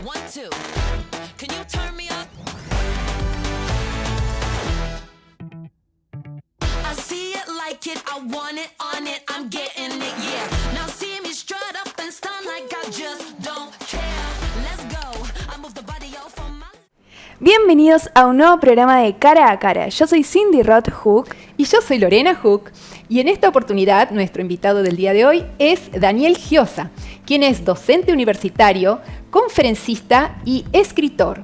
1, 2. Can you turn me up? I see it, like it, I want it, on it, I'm getting it, yeah. Now see me strut up and stun like I just don't care. Let's go, I move the body out from my... Bienvenidos a un nuevo programa de Cara a Cara. Yo soy Cindy Roth Hook. Y yo soy Lorena Hook. Y en esta oportunidad, nuestro invitado del día de hoy es Daniel Giosa, quien es docente universitario, conferencista y escritor.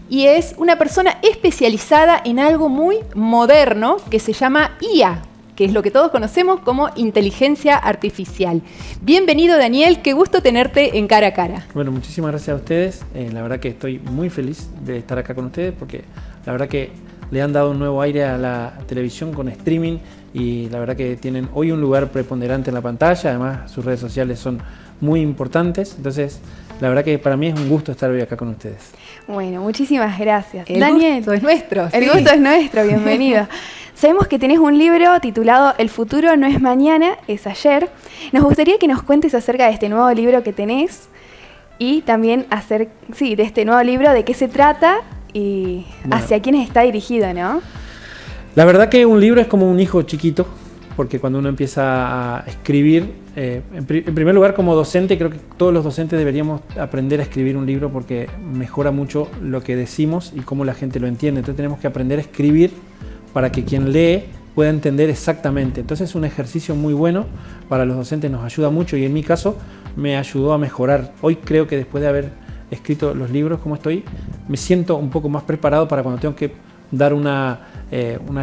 Y es una persona especializada en algo muy moderno que se llama IA, que es lo que todos conocemos como inteligencia artificial. Bienvenido, Daniel, qué gusto tenerte en Cara a Cara. Bueno, muchísimas gracias a ustedes. La verdad que estoy muy feliz de estar acá con ustedes porque la verdad que le han dado un nuevo aire a la televisión con streaming y la verdad que tienen hoy un lugar preponderante en la pantalla. Además, sus redes sociales son muy importantes. Entonces, la verdad que para mí es un gusto estar hoy acá con ustedes. Bueno, muchísimas gracias. El Daniel, gusto es nuestro. el sí. gusto es nuestro, bienvenido. Sabemos que tenés un libro titulado El futuro no es mañana, es ayer. Nos gustaría que nos cuentes acerca de este nuevo libro que tenés y también de este nuevo libro, de qué se trata y hacia quiénes está dirigido, ¿no? La verdad que un libro es como un hijo chiquito, porque cuando uno empieza a escribir, en primer lugar como docente, creo que todos los docentes deberíamos aprender a escribir un libro porque mejora mucho lo que decimos y cómo la gente lo entiende. Entonces tenemos que aprender a escribir para que quien lee pueda entender exactamente. Entonces es un ejercicio muy bueno para los docentes, nos ayuda mucho y en mi caso me ayudó a mejorar. Hoy creo que después de haber escrito los libros como estoy, me siento un poco más preparado para cuando tengo que dar una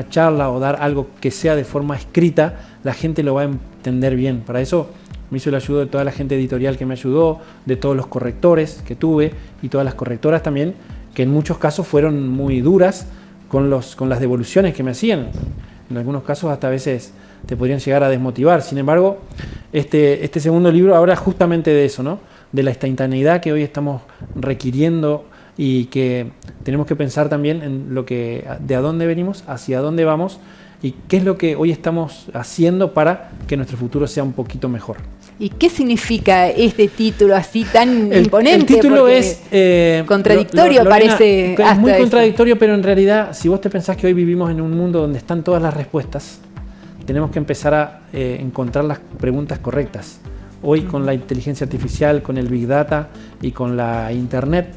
charla o dar algo que sea de forma escrita, la gente lo va a entender bien. Para eso me hizo el ayudo de toda la gente editorial que me ayudó, de todos los correctores que tuve y todas las correctoras también, que en muchos casos fueron muy duras con las devoluciones que me hacían. En algunos casos hasta a veces te podrían llegar a desmotivar. Sin embargo, este segundo libro habla justamente de eso, ¿no? De la instantaneidad que hoy estamos requiriendo y que tenemos que pensar también en de a dónde venimos, hacia dónde vamos y qué es lo que hoy estamos haciendo para que nuestro futuro sea un poquito mejor. ¿Y qué significa este título así tan imponente? El título Porque es contradictorio, Lorena, parece. Es muy hasta contradictorio, pero en realidad, si vos te pensás que hoy vivimos en un mundo donde están todas las respuestas, tenemos que empezar a encontrar las preguntas correctas. Hoy con la inteligencia artificial, con el Big Data y con la Internet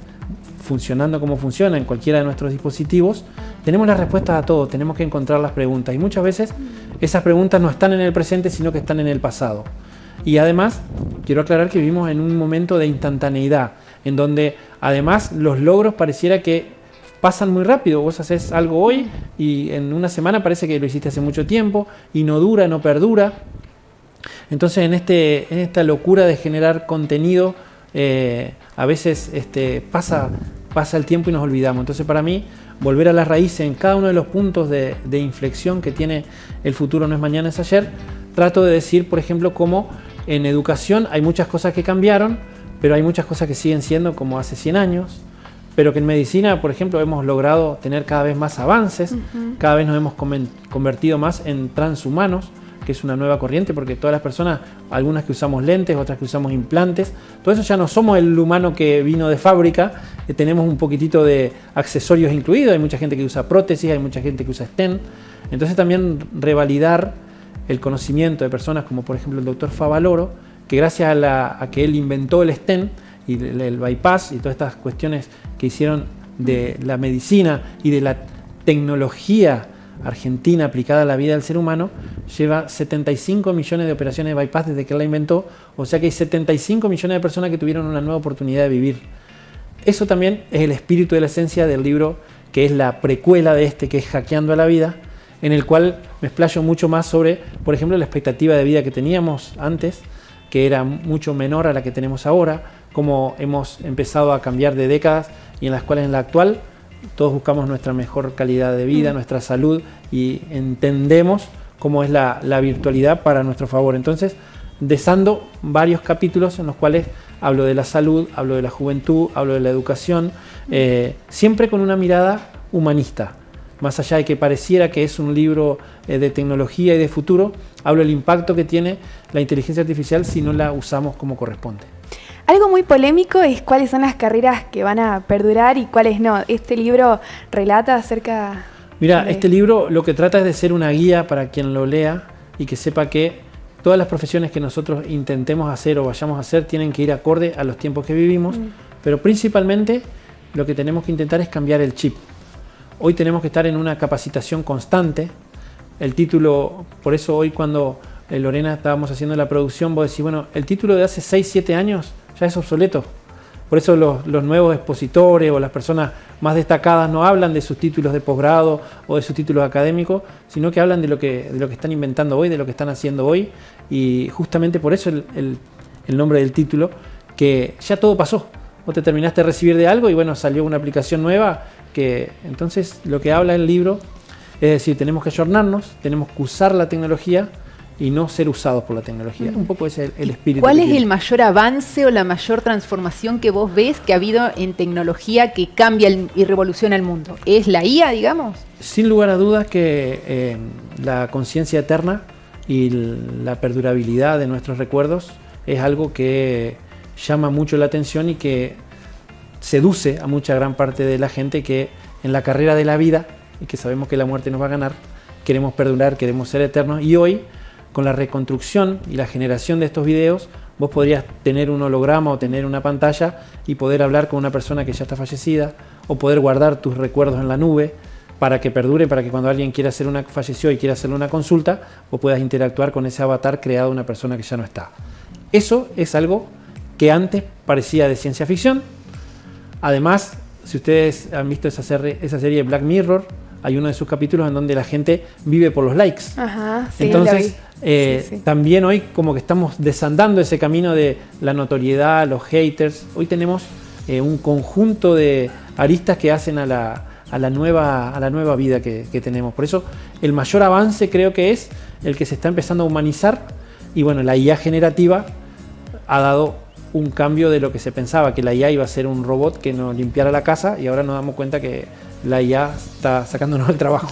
funcionando como funciona en cualquiera de nuestros dispositivos, tenemos las respuestas a todo, tenemos que encontrar las preguntas. Y muchas veces esas preguntas no están en el presente, sino que están en el pasado. Y además, quiero aclarar que vivimos en un momento de instantaneidad, en donde además los logros pareciera que pasan muy rápido. Vos haces algo hoy y en una semana parece que lo hiciste hace mucho tiempo y no dura, no perdura. Entonces en esta locura de generar contenido, a veces pasa el tiempo y nos olvidamos. Entonces para mí, volver a las raíces en cada uno de los puntos de inflexión que tiene el futuro no es mañana, es ayer. Trato de decir, por ejemplo, cómo en educación hay muchas cosas que cambiaron, pero hay muchas cosas que siguen siendo como hace 100 años, pero que en medicina, por ejemplo, hemos logrado tener cada vez más avances, cada vez nos hemos convertido más en transhumanos, que es una nueva corriente, porque todas las personas, algunas que usamos lentes, otras que usamos implantes, todo eso ya no somos el humano que vino de fábrica, tenemos un poquitito de accesorios incluidos, hay mucha gente que usa prótesis, hay mucha gente que usa stent, entonces también revalidar el conocimiento de personas como por ejemplo el doctor Favaloro, que gracias a que él inventó el stent y el bypass y todas estas cuestiones que hicieron de la medicina y de la tecnología argentina aplicada a la vida del ser humano, lleva 75 millones de operaciones de bypass desde que él la inventó, o sea que hay 75 millones de personas que tuvieron una nueva oportunidad de vivir. Eso también es el espíritu de la esencia del libro, que es la precuela de que es Hackeando a la Vida, en el cual me explayo mucho más sobre, por ejemplo, la expectativa de vida que teníamos antes, que era mucho menor a la que tenemos ahora, cómo hemos empezado a cambiar de décadas y en las cuales en la actual todos buscamos nuestra mejor calidad de vida, nuestra salud y entendemos cómo es la virtualidad para nuestro favor. Entonces, desando varios capítulos en los cuales hablo de la salud, hablo de la juventud, hablo de la educación, siempre con una mirada humanista. Más allá de que pareciera que es un libro de tecnología y de futuro, hablo del impacto que tiene la inteligencia artificial si no la usamos como corresponde. Algo muy polémico es cuáles son las carreras que van a perdurar y cuáles no. Este libro relata acerca... Mira, este libro lo que trata es de ser una guía para quien lo lea y que sepa que todas las profesiones que nosotros intentemos hacer o vayamos a hacer tienen que ir acorde a los tiempos que vivimos, pero principalmente lo que tenemos que intentar es cambiar el chip. Hoy tenemos que estar en una capacitación constante. El título, por eso hoy cuando Lorena estábamos haciendo la producción, vos decís, bueno, el título de hace 6, 7 años ya es obsoleto. Por eso los nuevos expositores o las personas más destacadas no hablan de sus títulos de posgrado o de sus títulos académicos, sino que hablan de lo que están inventando hoy, de lo que están haciendo hoy. Y justamente por eso el nombre del título, que ya todo pasó. Vos te terminaste de recibir de algo y bueno, salió una aplicación nueva. Que entonces lo que habla el libro es decir, tenemos que ayornarnos, tenemos que usar la tecnología y no ser usados por la tecnología. Un poco ese es el espíritu. ¿Cuál es el mayor avance o la mayor transformación que vos ves que ha habido en tecnología que cambia y revoluciona el mundo? ¿Es la IA, digamos? Sin lugar a dudas que la conciencia eterna y la perdurabilidad de nuestros recuerdos es algo que llama mucho la atención y que seduce a mucha gran parte de la gente que en la carrera de la vida, y que sabemos que la muerte nos va a ganar, queremos perdurar, queremos ser eternos, y hoy con la reconstrucción y la generación de estos videos, vos podrías tener un holograma o tener una pantalla y poder hablar con una persona que ya está fallecida, o poder guardar tus recuerdos en la nube para que perdure, para que cuando alguien falleció y quiera hacerle una consulta, vos puedas interactuar con ese avatar creado de una persona que ya no está. Eso es algo que antes parecía de ciencia ficción. Además, si ustedes han visto esa serie Black Mirror, hay uno de sus capítulos en donde la gente vive por los likes. Ajá, sí, entonces, sí. también hoy como que estamos desandando ese camino de la notoriedad, los haters. Hoy tenemos un conjunto de aristas que hacen a la nueva vida que tenemos. Por eso el mayor avance creo que es el que se está empezando a humanizar, y bueno, la IA generativa ha dado un cambio de lo que se pensaba, que la IA iba a ser un robot que nos limpiara la casa, y ahora nos damos cuenta que la IA está sacándonos el trabajo.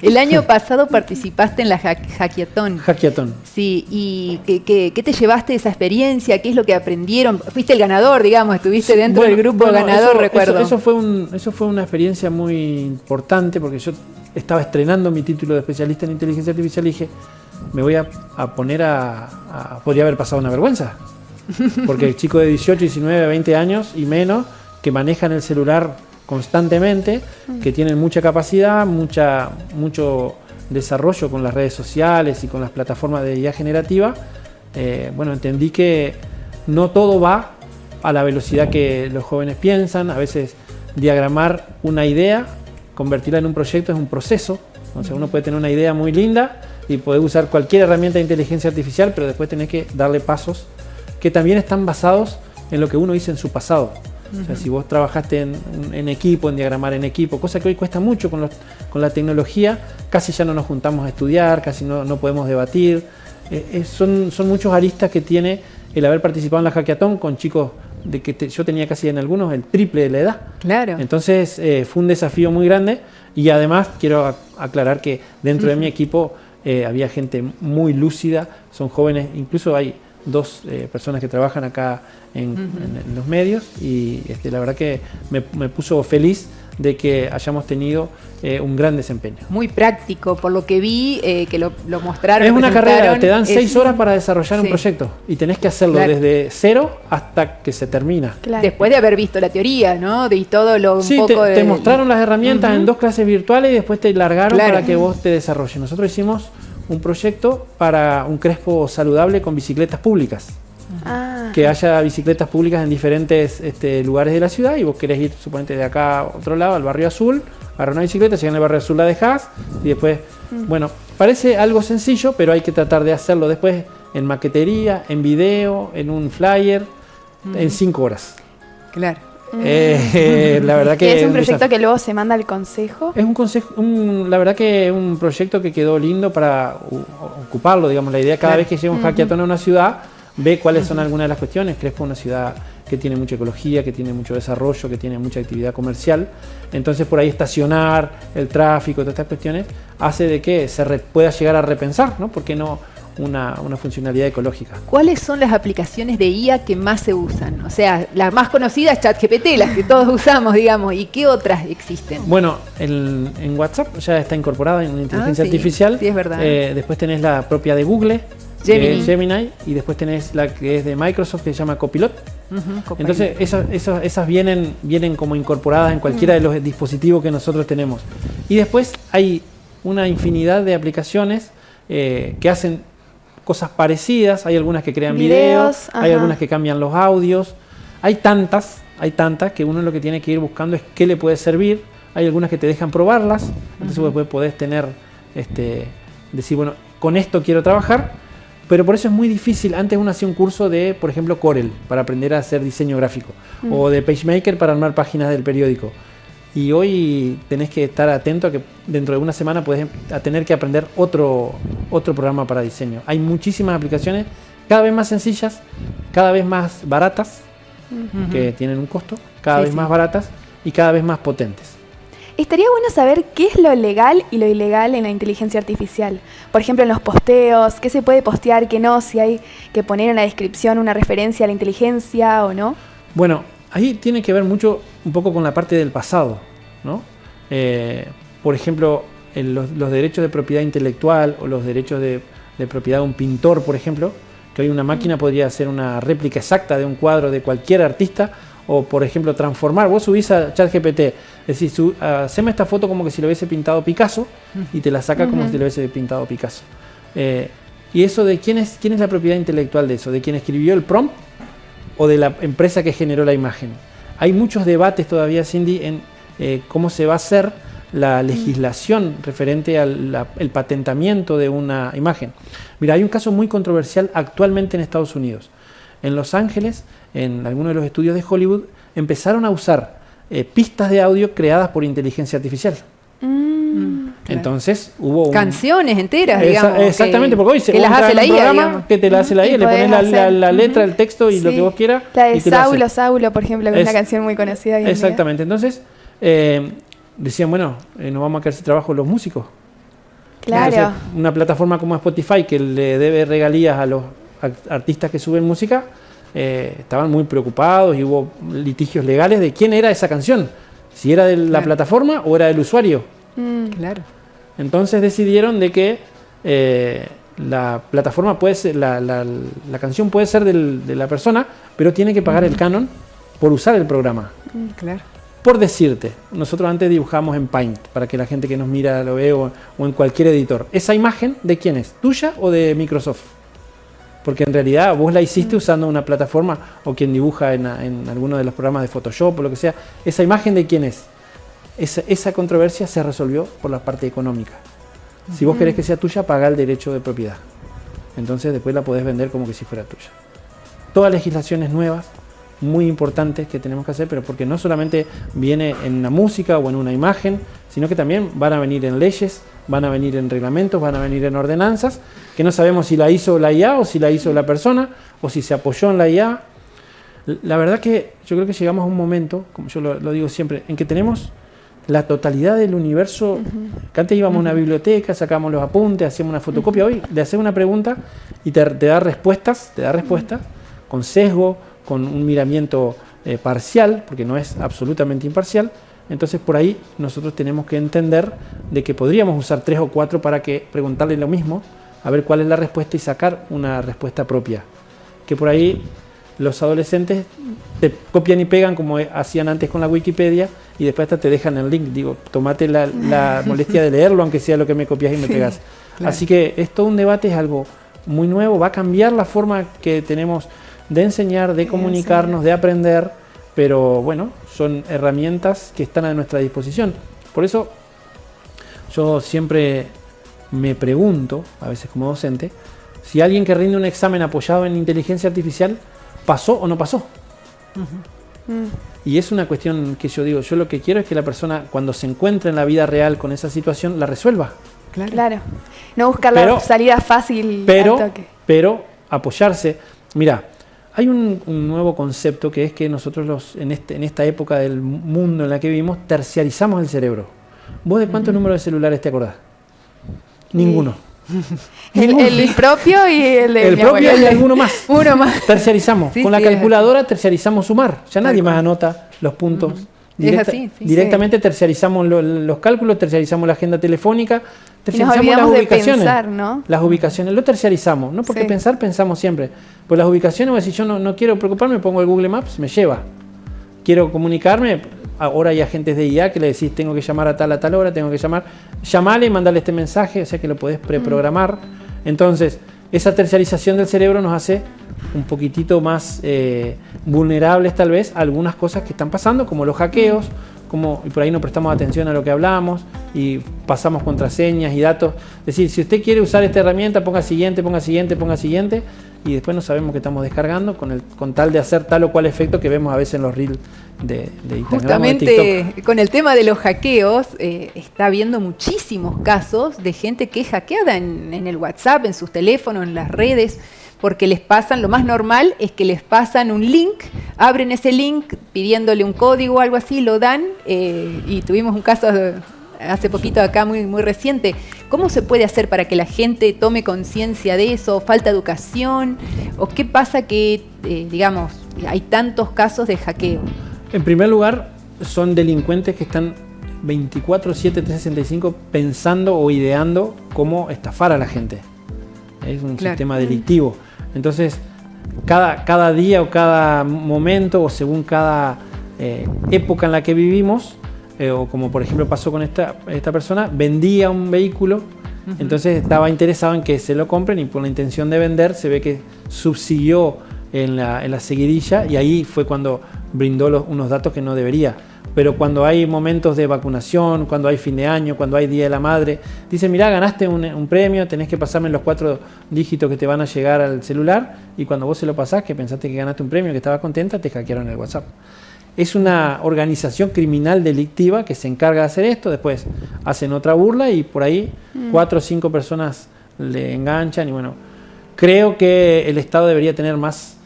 El año pasado participaste en la Hackathon. Hackathon. Sí, ¿y qué te llevaste de esa experiencia? ¿Qué es lo que aprendieron? Fuiste el ganador, digamos, estuviste dentro del grupo ganador, recuerdo. Eso fue una experiencia muy importante, porque yo estaba estrenando mi título de especialista en inteligencia artificial y dije, me voy a poner podría haber pasado una vergüenza. Porque el chico de 18, 19, 20 años y menos, que manejan el celular constantemente, que tienen mucha capacidad, mucho desarrollo con las redes sociales y con las plataformas de IA generativa, bueno, entendí que no todo va a la velocidad que los jóvenes piensan. A veces diagramar una idea, convertirla en un proyecto es un proceso. O sea, uno puede tener una idea muy linda y poder usar cualquier herramienta de inteligencia artificial, pero después tenés que darle pasos que también están basados en lo que uno hizo en su pasado. O sea, si vos trabajaste en equipo, en diagramar en equipo, cosa que hoy cuesta mucho con la tecnología, casi ya no nos juntamos a estudiar, casi no podemos debatir. Son muchos aristas que tiene el haber participado en la Hackathon con chicos de que yo tenía casi en algunos el triple de la edad. Claro. Entonces fue un desafío muy grande, y además quiero aclarar que dentro de mi equipo había gente muy lúcida, son jóvenes, incluso hay 2 personas que trabajan acá en los medios, y la verdad que me puso feliz de que hayamos tenido un gran desempeño. Muy práctico, por lo que vi, que lo mostraron. Es una carrera, te dan 6 horas para desarrollar un proyecto, y tenés que hacerlo desde cero hasta que se termina. Claro. Después de haber visto la teoría, ¿no? De todo lo Sí, te mostraron las herramientas en 2 clases virtuales y después te largaron para que vos te desarrolles. Nosotros hicimos un proyecto para un Crespo saludable con bicicletas públicas. Que haya bicicletas públicas en diferentes lugares de la ciudad, y vos querés ir, suponete, de acá a otro lado, al barrio azul, agarrar una bicicleta, llegar al barrio azul, la dejás, y después, bueno, parece algo sencillo, pero hay que tratar de hacerlo después en maquetería, en video, en un flyer, en 5 horas. Claro. La verdad que es un proyecto que luego se manda al consejo. Es la verdad que es un proyecto que quedó lindo para ocuparlo, digamos. La idea, cada vez que llega un hackathon a una ciudad, ve cuáles son algunas de las cuestiones. Crespo es una ciudad que tiene mucha ecología, que tiene mucho desarrollo, que tiene mucha actividad comercial. Entonces, por ahí estacionar, el tráfico, todas estas cuestiones, hace de que se pueda llegar a repensar, ¿no? Porque una funcionalidad ecológica. ¿Cuáles son las aplicaciones de IA que más se usan? O sea, la más conocida es ChatGPT, las que todos usamos, digamos. ¿Y qué otras existen? Bueno, en WhatsApp ya está incorporada en inteligencia sí, artificial. sí, es verdad. Después tenés la propia de Google, Gemini. que es Gemini, y después tenés la que es de Microsoft, que se llama Copilot. Copilot. Entonces, esas vienen como incorporadas en cualquiera de los dispositivos que nosotros tenemos. Y después hay una infinidad de aplicaciones que hacen cosas parecidas. Hay algunas que crean videos, hay ajá. algunas que cambian los audios. Hay tantas que uno lo que tiene que ir buscando es qué le puede servir. Hay algunas que te dejan probarlas. Entonces después podés tener, decir, bueno, con esto quiero trabajar. Pero por eso es muy difícil. Antes uno hacía un curso de, por ejemplo, Corel, para aprender a hacer diseño gráfico. O de PageMaker para armar páginas del periódico. Y hoy tenés que estar atento a que dentro de una semana podés a tener que aprender otro programa para diseño. Hay muchísimas aplicaciones, cada vez más sencillas, cada vez más baratas, que tienen un costo, cada vez más baratas y cada vez más potentes. Estaría bueno saber qué es lo legal y lo ilegal en la inteligencia artificial. Por ejemplo, en los posteos, qué se puede postear, qué no, si hay que poner en la descripción una referencia a la inteligencia o no. Bueno, ahí tiene que ver mucho un poco con la parte del pasado, ¿no? Por ejemplo, los derechos de propiedad intelectual o los derechos de propiedad de un pintor, por ejemplo, que hoy una máquina podría hacer una réplica exacta de un cuadro de cualquier artista, o por ejemplo transformar, vos subís a ChatGPT, decís, haceme esta foto como que si lo hubiese pintado Picasso, y te la saca como si lo hubiese pintado Picasso. Y eso de quién es la propiedad intelectual de eso, de quién escribió el prompt o de la empresa que generó la imagen. Hay muchos debates todavía, Cindy, en cómo se va a hacer la legislación referente al patentamiento de una imagen. Mira, hay un caso muy controversial actualmente en Estados Unidos. En Los Ángeles, en algunos de los estudios de Hollywood, empezaron a usar pistas de audio creadas por inteligencia artificial. Entonces hubo canciones enteras, digamos. Exactamente, porque hoy que las hace la IA, digamos. que te la hace la IA, le pones la letra, el texto y lo que vos quieras. La de Saulo, por ejemplo, que es una canción muy conocida. Exactamente, entonces decían, bueno, nos vamos a quedar sin trabajo los músicos. Claro. Entonces, una plataforma como Spotify, que le debe regalías a los artistas que suben música, estaban muy preocupados y hubo litigios legales de quién era esa canción, si era de la plataforma o era del usuario. Claro. Entonces decidieron de que la plataforma puede ser, la canción puede ser de la persona, pero tiene que pagar el canon por usar el programa. Claro. Por decirte, nosotros antes dibujamos en Paint, para que la gente que nos mira lo vea, o en cualquier editor. ¿Esa imagen de quién es? ¿Tuya o de Microsoft? Porque en realidad vos la hiciste usando una plataforma, o quien dibuja en alguno de los programas de Photoshop o lo que sea. ¿Esa imagen de quién es? Esa controversia se resolvió por la parte económica. Si vos querés que sea tuya, pagá el derecho de propiedad. Entonces después la podés vender como que si fuera tuya. Todas legislaciones nuevas, muy importantes que tenemos que hacer, pero porque no solamente viene en la música o en una imagen, sino que también van a venir en leyes, van a venir en reglamentos, van a venir en ordenanzas, que no sabemos si la hizo la IA o si la hizo la persona, o si se apoyó en la IA. La verdad que yo creo que llegamos a un momento, como yo lo digo siempre, en que tenemos la totalidad del universo. Que antes íbamos a una biblioteca, sacábamos los apuntes, hacíamos una fotocopia. Hoy le haces una pregunta y te da respuestas, con sesgo, con un miramiento parcial, porque no es absolutamente imparcial. Entonces por ahí nosotros tenemos que entender de que podríamos usar 3 o 4 para que preguntarle lo mismo, a ver cuál es la respuesta y sacar una respuesta propia. Que por ahí los adolescentes te copian y pegan como hacían antes con la Wikipedia, y después hasta te dejan el link. Digo, tomate la molestia de leerlo, aunque sea lo que me copias y me pegas. Claro. Así que es todo un debate, es algo muy nuevo, va a cambiar la forma que tenemos de enseñar, de comunicarnos, de aprender, pero bueno, son herramientas que están a nuestra disposición. Por eso yo siempre me pregunto, a veces como docente, si alguien que rinde un examen apoyado en inteligencia artificial pasó o no pasó. Y es una cuestión que yo digo, yo lo que quiero es que la persona, cuando se encuentre en la vida real con esa situación, la resuelva. Claro. No buscar la salida fácil al toque. Pero apoyarse. Mira, hay un nuevo concepto que es que nosotros en esta época del mundo en la que vivimos, terciarizamos el cerebro. ¿Vos de cuántos números de celulares te acordás? Ninguno. El propio y el de El mi propio abuelo. y alguno más. Uno más. Terciarizamos. Sí, Con la sí, es calculadora terciarizamos sumar. Ya nadie cual. más anota los puntos. Es así, sí. Directamente terciarizamos los cálculos, terciarizamos la agenda telefónica, Y nos terciarizamos las olvidamos de ubicaciones. pensar, ¿no? Las ubicaciones, lo terciarizamos, ¿no? Porque Sí. pensamos siempre. Pues las ubicaciones, si yo no quiero preocuparme, pongo el Google Maps, me lleva. Quiero comunicarme, ahora hay agentes de IA que le decís, tengo que llamar a tal hora, tengo que llamarle y mandarle este mensaje, o sea que lo podés preprogramar. Entonces, esa terciarización del cerebro nos hace un poquitito más vulnerables tal vez a algunas cosas que están pasando, como los hackeos, y por ahí no prestamos atención a lo que hablamos y pasamos contraseñas y datos. Es decir, si usted quiere usar esta herramienta, ponga siguiente, y después no sabemos qué estamos descargando con tal de hacer tal o cual efecto que vemos a veces en los reels de Instagram o de Justamente TikTok. con el tema de los hackeos, está habiendo muchísimos casos de gente que es hackeada en el WhatsApp, en sus teléfonos, en las redes, porque les pasan, lo más normal es que les pasan un link, abren ese link pidiéndole un código o algo así, lo dan, y tuvimos un caso hace poquito acá muy reciente. ¿Cómo se puede hacer para que la gente tome conciencia de eso? ¿Falta educación? ¿O qué pasa que, digamos, hay tantos casos de hackeo? En primer lugar, son delincuentes que están 24/7, 365 pensando o ideando cómo estafar a la gente. Es un sistema delictivo. Entonces, cada día o cada momento o según cada época en la que vivimos, o como por ejemplo pasó con esta persona, vendía un vehículo, entonces estaba interesado en que se lo compren y por la intención de vender se ve que subsiguió en la seguidilla y ahí fue cuando brindó unos datos que no debería. Pero cuando hay momentos de vacunación, cuando hay fin de año, cuando hay Día de la Madre, dice, mirá, ganaste un premio, tenés que pasarme los 4 dígitos que te van a llegar al celular y cuando vos se lo pasás, que pensaste que ganaste un premio, que estabas contenta, te hackearon el WhatsApp. Es una organización criminal delictiva que se encarga de hacer esto, después hacen otra burla y por ahí 4 o 5 personas le enganchan y bueno, creo que el Estado debería tener más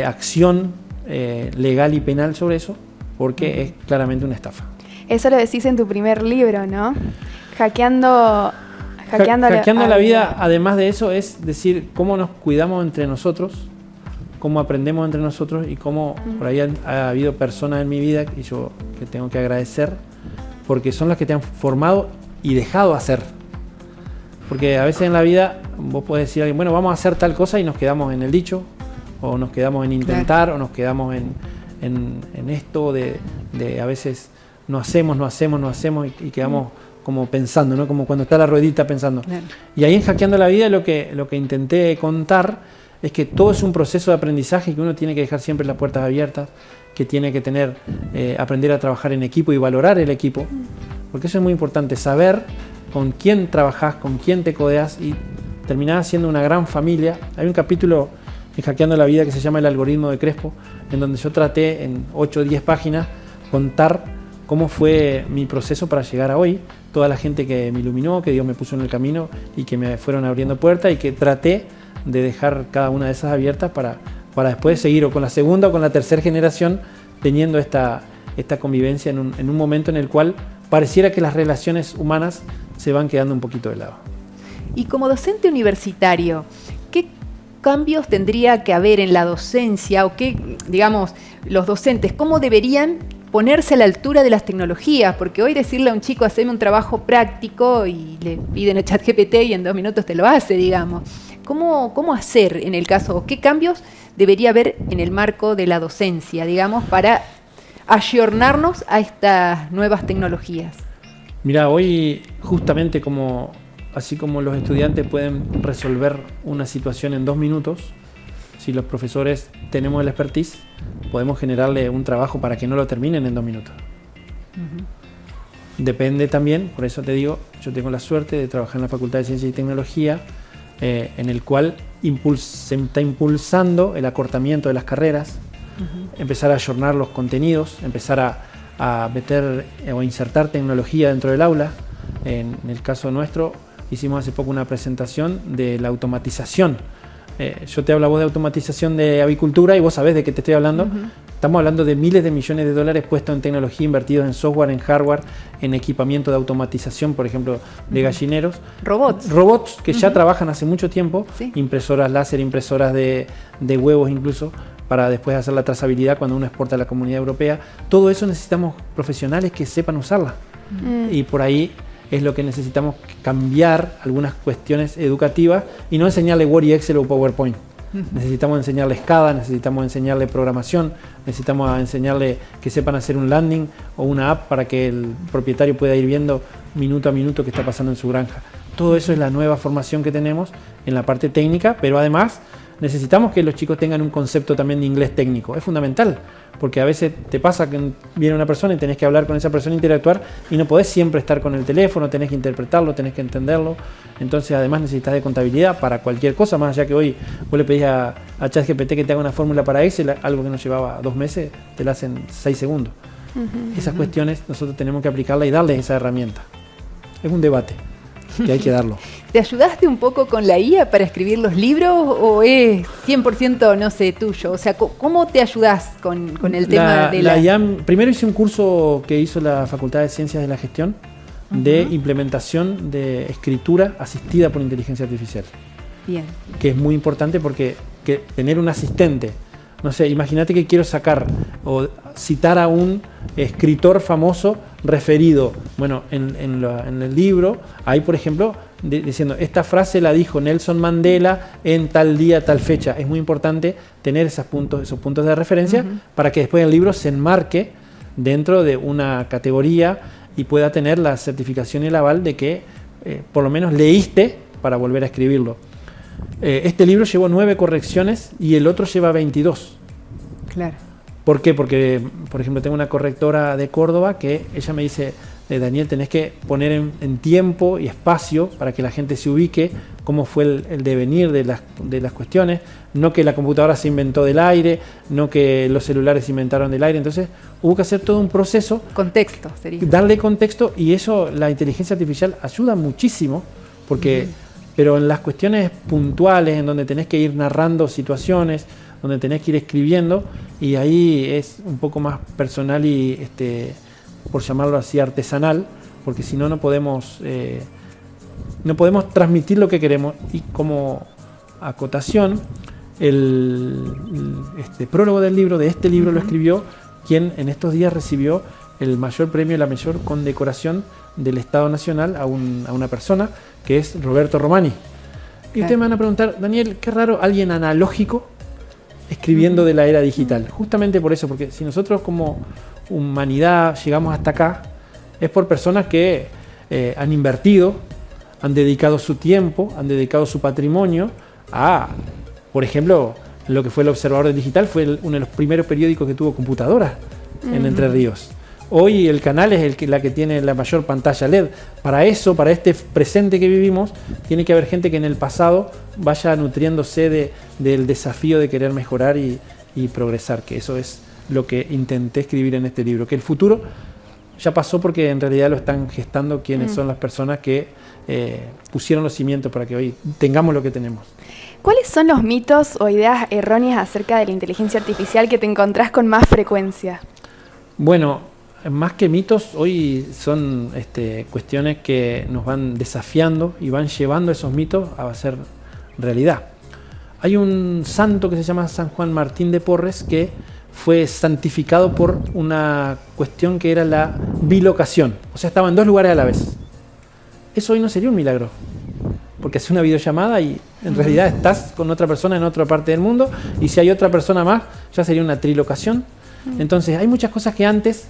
acción legal y penal sobre eso, porque es claramente una estafa. Eso lo decís en tu primer libro, ¿no? Hackeando la vida, además de eso, es decir cómo nos cuidamos entre nosotros, cómo aprendemos entre nosotros y cómo por ahí ha habido personas en mi vida y yo que tengo que agradecer, porque son las que te han formado y dejado hacer. Porque a veces en la vida vos podés decir a alguien, bueno, vamos a hacer tal cosa y nos quedamos en el dicho, o nos quedamos en intentar, o nos quedamos en esto de a veces no hacemos y quedamos como pensando, ¿no? Como cuando está la ruedita pensando. Claro. Y ahí en Hackeando la Vida lo que intenté contar es que todo es un proceso de aprendizaje y que uno tiene que dejar siempre las puertas abiertas, que tiene que aprender a trabajar en equipo y valorar el equipo, porque eso es muy importante, saber con quién trabajás, con quién te codeas y terminar siendo una gran familia. Hay un capítulo en Hackeando la Vida que se llama El algoritmo de Crespo, en donde yo traté en 8 o 10 páginas contar cómo fue mi proceso para llegar a hoy, toda la gente que me iluminó, que Dios me puso en el camino y que me fueron abriendo puertas y que traté de dejar cada una de esas abiertas para después seguir o con la segunda o con la tercera generación teniendo esta convivencia en un momento en el cual pareciera que las relaciones humanas se van quedando un poquito de lado. Y como docente universitario, ¿qué cambios tendría que haber en la docencia o qué, digamos, los docentes, cómo deberían ponerse a la altura de las tecnologías? Porque hoy decirle a un chico, haceme un trabajo práctico y le piden el ChatGPT y en 2 minutos te lo hace, digamos. ¿Cómo hacer en el caso, o qué cambios debería haber en el marco de la docencia, digamos, para ayornarnos a estas nuevas tecnologías? Mira, hoy justamente así como los estudiantes pueden resolver una situación en 2 minutos, si los profesores tenemos el expertise, podemos generarle un trabajo para que no lo terminen en 2 minutos. Depende también, por eso te digo, yo tengo la suerte de trabajar en la Facultad de Ciencia y Tecnología, en el cual se está impulsando el acortamiento de las carreras, empezar a ayornar los contenidos, empezar a meter o insertar tecnología dentro del aula. En el caso nuestro, hicimos hace poco una presentación de la automatización. Yo te hablo a vos de automatización de avicultura y vos sabés de qué te estoy hablando. Estamos hablando de miles de millones de dólares puestos en tecnología, invertidos en software, en hardware, en equipamiento de automatización, por ejemplo, de gallineros. Robots que ya trabajan hace mucho tiempo, Sí. impresoras láser, impresoras de huevos incluso, para después hacer la trazabilidad cuando uno exporta a la Comunidad Europea. Todo eso necesitamos profesionales que sepan usarla. Y por ahí es lo que necesitamos cambiar algunas cuestiones educativas y no enseñarle Word y Excel o PowerPoint. Necesitamos enseñarle SCADA, necesitamos enseñarle programación, necesitamos enseñarle que sepan hacer un landing o una app para que el propietario pueda ir viendo minuto a minuto qué está pasando en su granja. Todo eso es la nueva formación que tenemos en la parte técnica, pero además necesitamos que los chicos tengan un concepto también de inglés técnico. Es fundamental, porque a veces te pasa que viene una persona y tenés que hablar con esa persona, interactuar, y no podés siempre estar con el teléfono, tenés que interpretarlo, tenés que entenderlo. Entonces además necesitas de contabilidad para cualquier cosa, más allá que hoy vos le pedís a ChatGPT que te haga una fórmula para Excel, algo que nos llevaba 2 meses, te la hacen 6 segundos. Esas cuestiones nosotros tenemos que aplicarla y darles esa herramienta. Es un debate que hay que darlo. ¿Te ayudaste un poco con la IA para escribir los libros o es 100%, no sé, tuyo? O sea, ¿cómo te ayudás con el tema de la IA? Primero hice un curso que hizo la Facultad de Ciencias de la Gestión de implementación de escritura asistida por inteligencia artificial. Bien. Que es muy importante porque tener un asistente, no sé, imagínate que quiero sacar o citar a un escritor famoso referido. Bueno, en el libro hay, por ejemplo, diciendo, esta frase la dijo Nelson Mandela en tal día, tal fecha. Es muy importante tener esos puntos de referencia para que después el libro se enmarque dentro de una categoría y pueda tener la certificación y el aval de que por lo menos leíste para volver a escribirlo. Este libro llevó 9 correcciones y el otro lleva 22. Claro. ¿Por qué? Porque, por ejemplo, tengo una correctora de Córdoba que ella me dice, Daniel, tenés que poner en tiempo y espacio para que la gente se ubique cómo fue el devenir de las cuestiones, no que la computadora se inventó del aire, no que los celulares se inventaron del aire. Entonces hubo que hacer todo un proceso. Contexto sería. Darle contexto, y eso la inteligencia artificial ayuda muchísimo, porque, pero en las cuestiones puntuales, en donde tenés que ir narrando situaciones, donde tenés que ir escribiendo, y ahí es un poco más personal y, por llamarlo así, artesanal, porque si no, no podemos transmitir lo que queremos. Y como acotación, el prólogo del libro, de este libro, lo escribió quien en estos días recibió el mayor premio y la mayor condecoración del Estado Nacional a una persona, que es Roberto Romani. Y ustedes me van a preguntar, Daniel, qué raro alguien analógico escribiendo de la era digital. Justamente por eso, porque si nosotros como humanidad llegamos hasta acá, es por personas que han invertido, han dedicado su tiempo, han dedicado su patrimonio a, por ejemplo, lo que fue El Observador Digital, fue uno de los primeros periódicos que tuvo computadoras en Entre Ríos. Hoy el canal es la que tiene la mayor pantalla LED. Para eso, para este presente que vivimos, tiene que haber gente que en el pasado vaya nutriéndose del desafío de querer mejorar y progresar, que eso es lo que intenté escribir en este libro, que el futuro ya pasó porque en realidad lo están gestando quienes son las personas que pusieron los cimientos para que hoy tengamos lo que tenemos. ¿Cuáles son los mitos o ideas erróneas acerca de la inteligencia artificial que te encontrás con más frecuencia? Bueno, más que mitos, hoy son cuestiones que nos van desafiando y van llevando esos mitos a ser realidad. Hay un santo que se llama San Juan Martín de Porres que fue santificado por una cuestión que era la bilocación. O sea, estaba en 2 lugares a la vez. Eso hoy no sería un milagro, porque hace una videollamada y en realidad estás con otra persona en otra parte del mundo, y si hay otra persona más, ya sería una trilocación. Entonces, hay muchas cosas que antes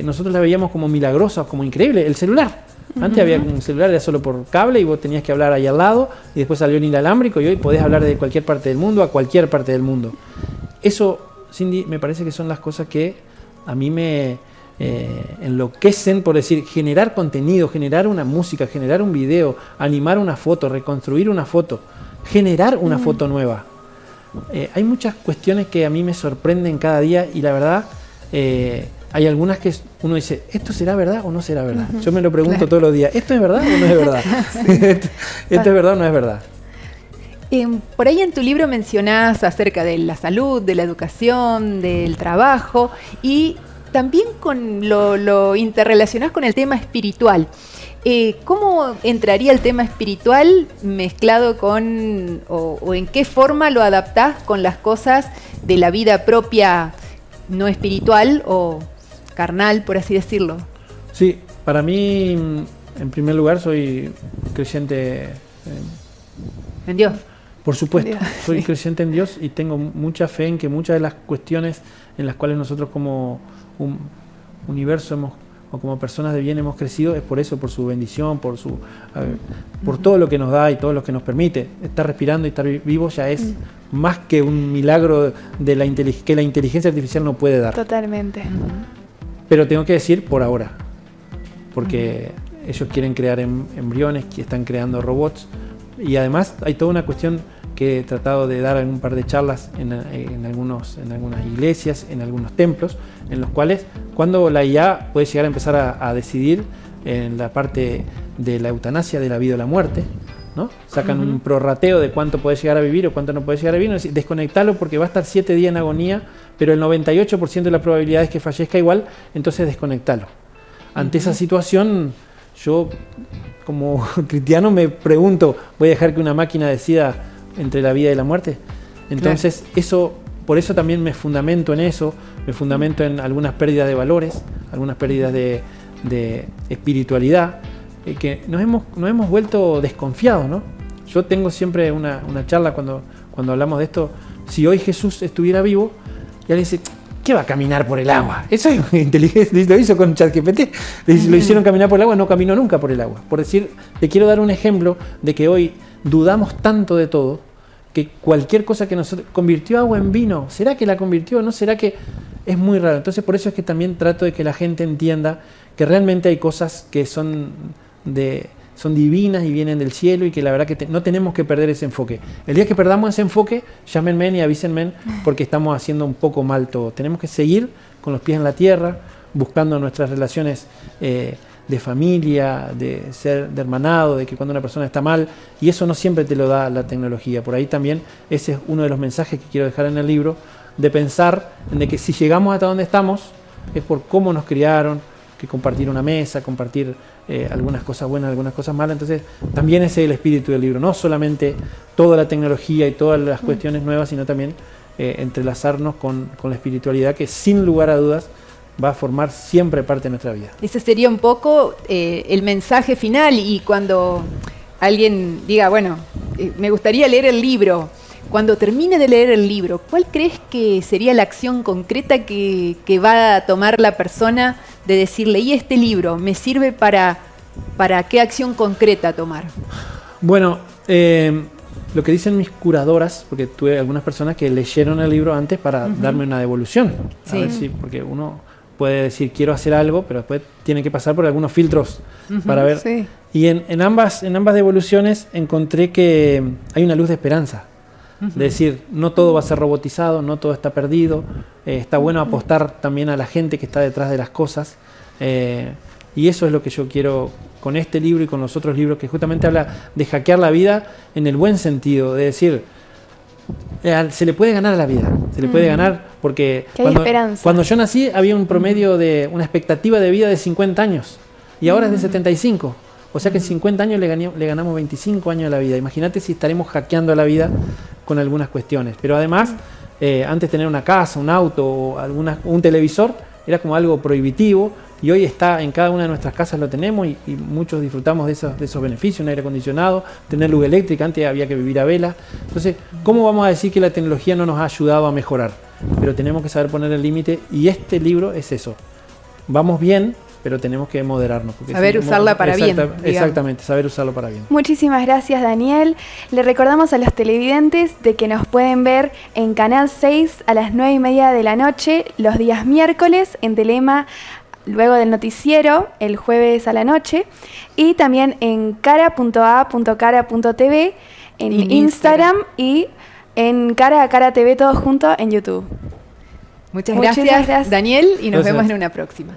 nosotros las veíamos como milagrosas, como increíbles. El celular. Antes había un celular, era solo por cable y vos tenías que hablar ahí al lado, y después salió el inalámbrico y hoy podés hablar de cualquier parte del mundo a cualquier parte del mundo. Eso, Cindy, me parece que son las cosas que a mí me enloquecen, por decir, generar contenido, generar una música, generar un video, animar una foto, reconstruir una foto, generar una foto nueva. Hay muchas cuestiones que a mí me sorprenden cada día, y la verdad, hay algunas que uno dice, ¿esto será verdad o no será verdad? Yo me lo pregunto todos los días, ¿esto es verdad o no es verdad? ¿Esto es verdad o no es verdad? Por ahí en tu libro mencionás acerca de la salud, de la educación, del trabajo y también lo interrelacionás con el tema espiritual. ¿Cómo entraría el tema espiritual mezclado con, o en qué forma lo adaptás con las cosas de la vida propia no espiritual o carnal, por así decirlo? Sí, para mí, en primer lugar, soy creyente En Dios. por supuesto, Dios, soy sí. creyente en Dios y tengo mucha fe en que muchas de las cuestiones en las cuales nosotros como un universo o como personas de bien hemos crecido es por eso, por su bendición, por todo lo que nos da y todo lo que nos permite. Estar respirando y estar vivo ya es más que un milagro que la inteligencia artificial no puede dar. Totalmente. Pero tengo que decir por ahora, porque ellos quieren crear embriones, que están creando robots, y además hay toda una cuestión que he tratado de dar en un par de charlas en algunas iglesias, en algunos templos, en los cuales cuando la IA puede llegar a empezar a decidir en la parte de la eutanasia, de la vida o la muerte, ¿no? Sacan un prorrateo de cuánto puede llegar a vivir o cuánto no puede llegar a vivir, es decir, desconectarlo porque va a estar 7 días en agonía, pero el 98% de la probabilidad es que fallezca igual, entonces desconectalo. Ante esa situación, yo como cristiano me pregunto, ¿voy a dejar que una máquina decida entre la vida y la muerte? Entonces, por eso también me fundamento en eso, me fundamento en algunas pérdidas de valores, algunas pérdidas de espiritualidad, que nos hemos vuelto desconfiados, ¿no? Yo tengo siempre una charla cuando hablamos de esto. Si hoy Jesús estuviera vivo, y alguien dice, ¿qué va a caminar por el agua? Eso es inteligente, lo hizo con ChatGPT. Lo hicieron caminar por el agua, no caminó nunca por el agua. Por decir, te quiero dar un ejemplo de que hoy dudamos tanto de todo, que cualquier cosa que nos convirtió agua en vino, ¿será que la convirtió? ¿No? ¿Será que es muy raro? Entonces por eso es que también trato de que la gente entienda que realmente hay cosas que son divinas y vienen del cielo y que la verdad que no tenemos que perder ese enfoque. El día que perdamos ese enfoque, llámenme y avísenme porque estamos haciendo un poco mal todo. Tenemos que seguir con los pies en la tierra, buscando nuestras relaciones de familia, de hermanado, de que cuando una persona está mal, y eso no siempre te lo da la tecnología. Por ahí también ese es uno de los mensajes que quiero dejar en el libro, de pensar en de que si llegamos hasta donde estamos es por cómo nos criaron, que compartir una mesa, compartir algunas cosas buenas, algunas cosas malas. Entonces también ese es el espíritu del libro, no solamente toda la tecnología y todas las cuestiones nuevas, sino también entrelazarnos con la espiritualidad, que sin lugar a dudas va a formar siempre parte de nuestra vida. Ese sería un poco el mensaje final, y cuando alguien diga, bueno, me gustaría leer el libro, cuando termine de leer el libro, ¿cuál crees que sería la acción concreta que va a tomar la persona de decirle, y este libro me sirve para qué acción concreta tomar? Bueno, lo que dicen mis curadoras, porque tuve algunas personas que leyeron el libro antes para darme una devolución. Sí. A ver si, porque uno puede decir quiero hacer algo, pero después tiene que pasar por algunos filtros para ver. Sí. Y en ambas devoluciones encontré que hay una luz de esperanza. De decir, no todo va a ser robotizado, no todo está perdido, está bueno apostar también a la gente que está detrás de las cosas, y eso es lo que yo quiero con este libro y con los otros libros, que justamente habla de hackear la vida en el buen sentido, de decir, se le puede ganar a la vida, se le puede ganar, porque Que hay esperanza. cuando yo nací había un promedio de una expectativa de vida de 50 años, y ahora es de 75. O sea que en 50 años le ganamos 25 años a la vida. Imagínate si estaremos hackeando la vida con algunas cuestiones. Pero además, antes tener una casa, un auto o un televisor era como algo prohibitivo, y hoy está en cada una de nuestras casas, lo tenemos, y muchos disfrutamos de esos beneficios, un aire acondicionado, tener luz eléctrica, antes había que vivir a vela. Entonces, ¿cómo vamos a decir que la tecnología no nos ha ayudado a mejorar? Pero tenemos que saber poner el límite, y este libro es eso. Vamos bien, pero tenemos que moderarnos. Saber usarla para bien, digamos. Exactamente, saber usarlo para bien. Muchísimas gracias, Daniel. Le recordamos a los televidentes de que nos pueden ver en Canal 6 a las 9:30 de la noche los días miércoles, en Telema, luego del noticiero, el jueves a la noche, y también en cara.a.cara.tv, en Instagram y en Cara a Cara TV, todo junto en YouTube. Muchas Muchísimas gracias, gracias. Daniel, y nos Gracias. vemos en una próxima.